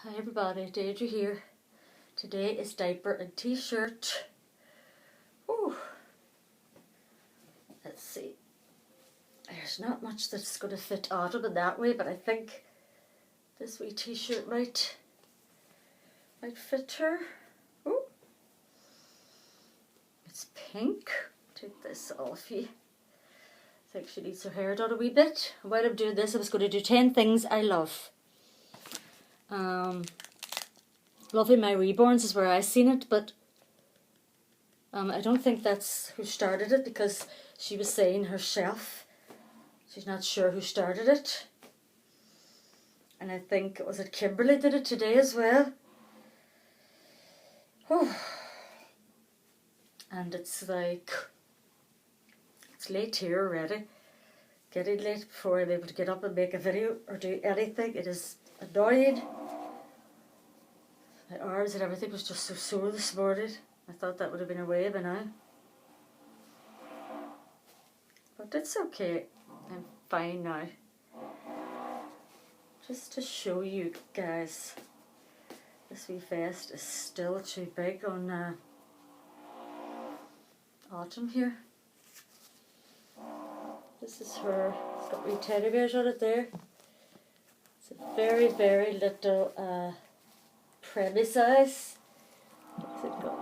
Hi everybody, Deirdre here. Today is diaper and t-shirt. Ooh. Let's see. There's not much that's going to fit Autumn in that way, but I think this wee t-shirt might fit her. Ooh. It's pink. Take this off you. I think she needs her hair done a wee bit. While I'm doing this, I was going to do 10 things I love. Loving My Reborns is where I seen it, but I don't think that's who started it, because she was saying herself she's not sure who started it. And I think, was it Kimberly did it today as well? Oh. And it's like, it's late here already. Getting late before I'm able to get up and make a video or do anything. It is annoying. My arms and everything was just so sore this morning. I thought that would have been away by now. But it's okay. I'm fine now. Just to show you guys, this wee vest is still too big on Autumn here. This is her. It's got wee teddy bears on it there. It's a very, very little preemie size. What's it got?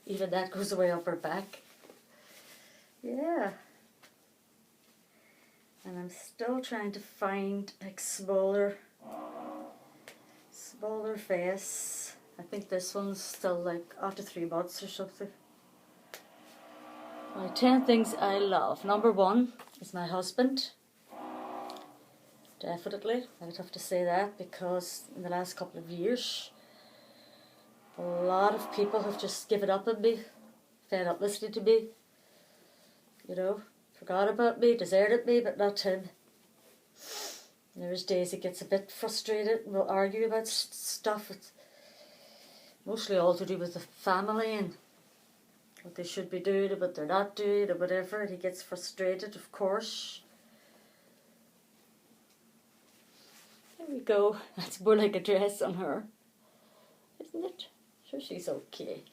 Even that goes away up her back. Yeah. And I'm still trying to find like smaller vests. I think this one's still like after 3 months or something. My 10 things I love. Number 1 is my husband. Definitely, I'd have to say that, because in the last couple of years, a lot of people have just given up on me, fed up listening to me, you know, forgot about me, deserted me, but not him. And there's days he gets a bit frustrated and we'll argue about stuff. It's mostly all to do with the family and what they should be doing and what they're not doing or whatever, and he gets frustrated, of course. There we go. That's more like a dress on her, isn't it? Sure, she's okay.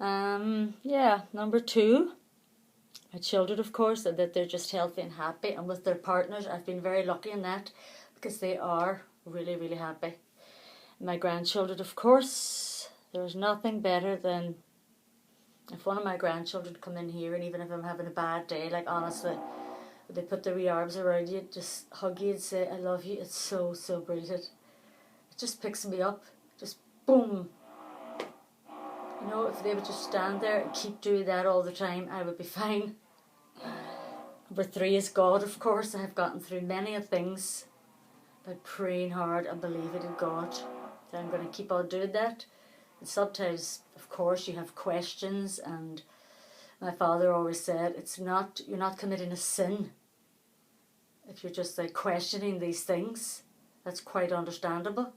Yeah, number 2, my children, of course, and that they're just healthy and happy, and with their partners. I've been very lucky in that, because they are really, really happy. My grandchildren, of course, there's nothing better than if one of my grandchildren come in here, and even if I'm having a bad day, like honestly, they put their wee arms around you, just hug you and say, I love you. It's so, so brilliant. It just picks me up. Just boom. You know, if they would just stand there and keep doing that all the time, I would be fine. Number 3 is God, of course. I have gotten through many of things by praying hard and believing in God. So I'm going to keep on doing that. And sometimes, of course, you have questions, and my father always said, you're not committing a sin if you're just like questioning these things. That's quite understandable,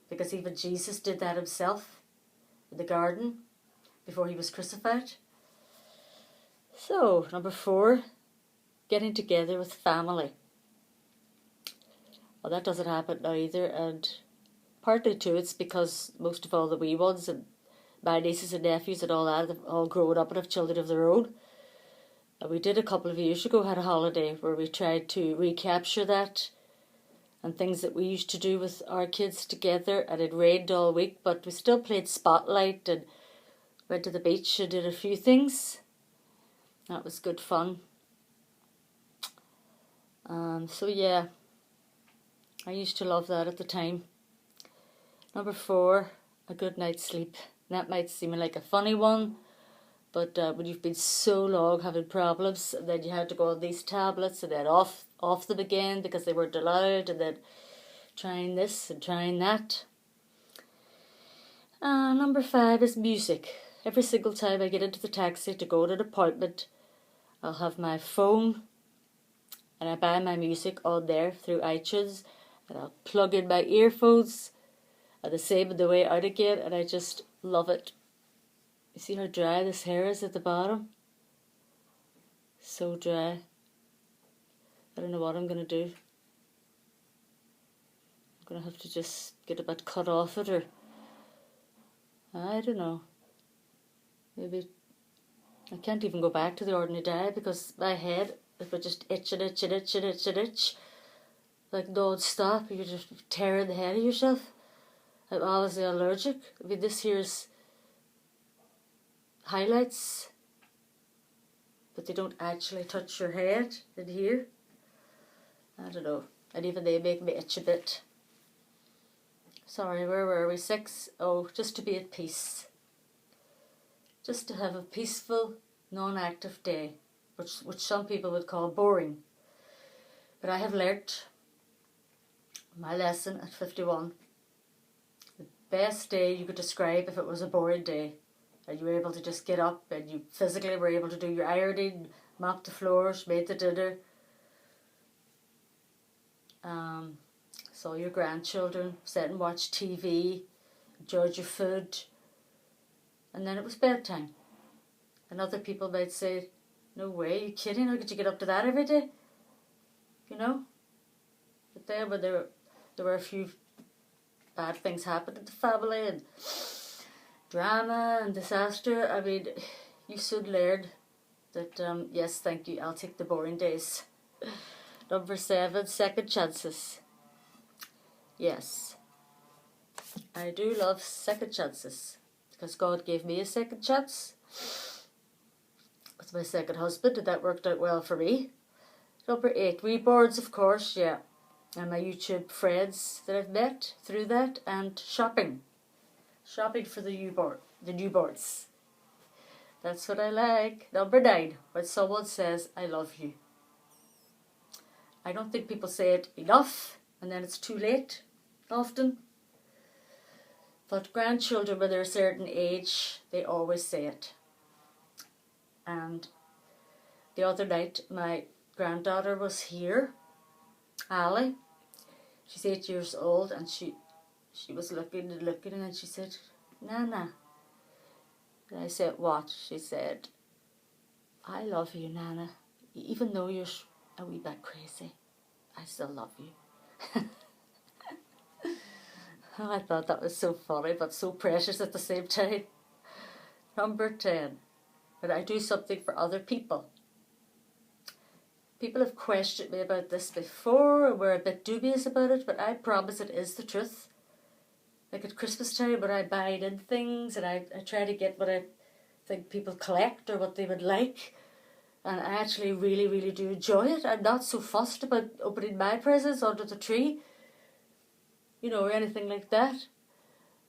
because even Jesus did that himself in the garden before he was crucified. So, number 4, getting together with family. Well, that doesn't happen now either, and partly too it's because most of all the wee ones and my nieces and nephews and all that have all grown up and have children of their own. And we did a couple of years ago, had a holiday where we tried to recapture that and things that we used to do with our kids together, and it rained all week, but we still played Spotlight and went to the beach and did a few things. That was good fun. So yeah, I used to love that at the time. Number 4, a good night's sleep. That might seem like a funny one, but when you've been so long having problems, and then you had to go on these tablets and then off them again because they weren't allowed, and then trying this and trying that. Number 5 is music. Every single time I get into the taxi to go to an appointment, I'll have my phone and I buy my music on there through iTunes, and I'll plug in my earphones, and the same on the way out again, and I just love it. You see how dry this hair is at the bottom? So dry. I don't know what I'm going to do. going to have to just get a bit cut off it, or I don't know. Maybe I can't even go back to the ordinary diet because my head, it would just itch and itch and itch and itch and itch. Like non-stop. You're just tearing the head of yourself. I'm obviously allergic. I mean, this here's highlights, but they don't actually touch your head in here. I don't know. And even they make me itch a bit. Sorry, where were we? 6? Oh, just to be at peace. Just to have a peaceful, non-active day, which some people would call boring. But I have learnt my lesson at 51. The best day you could describe if it was a boring day. And you were able to just get up and you physically were able to do your ironing, mop the floors, made the dinner. Saw your grandchildren, sat and watched TV, enjoyed your food. And then it was bedtime. And other people might say, no way, you kidding? How could you get up to that every day? You know? But there were a few bad things happened in the family and drama and disaster. I mean, you soon learn that, yes, thank you, I'll take the boring days. Number 7, second chances. Yes, I do love second chances because God gave me a second chance with my second husband, and that worked out well for me. Number 8, reboards, of course, yeah. And my YouTube friends that I've met through that, and shopping. Shopping for the new boards. That's what I like. Number 9, when someone says, I love you. I don't think people say it enough, and then it's too late, often. But grandchildren, when they're a certain age, they always say it. And the other night, my granddaughter was here, Ali. She's 8 years old, and she was looking and looking, and then she said, Nana. And I said, what? She said, I love you, Nana. Even though you're a wee bit crazy, I still love you. I thought that was so funny, but so precious at the same time. Number 10, when I do something for other people. People have questioned me about this before and were a bit dubious about it, but I promise it is the truth. Like at Christmas time when I buy in things and I try to get what I think people collect or what they would like. And I actually really, really do enjoy it. I'm not so fussed about opening my presents under the tree, you know, or anything like that.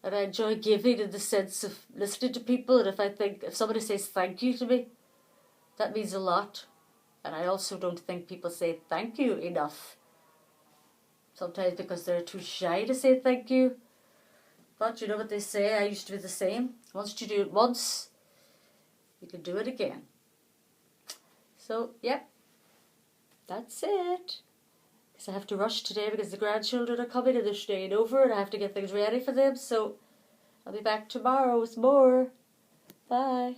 And I enjoy giving in the sense of listening to people. And if somebody says thank you to me, that means a lot. And I also don't think people say thank you enough. Sometimes because they're too shy to say thank you. But you know what they say, I used to be the same. Once you do it once, you can do it again. So, yep, that's it. Because I have to rush today because the grandchildren are coming and they're staying over and I have to get things ready for them. So, I'll be back tomorrow with more. Bye.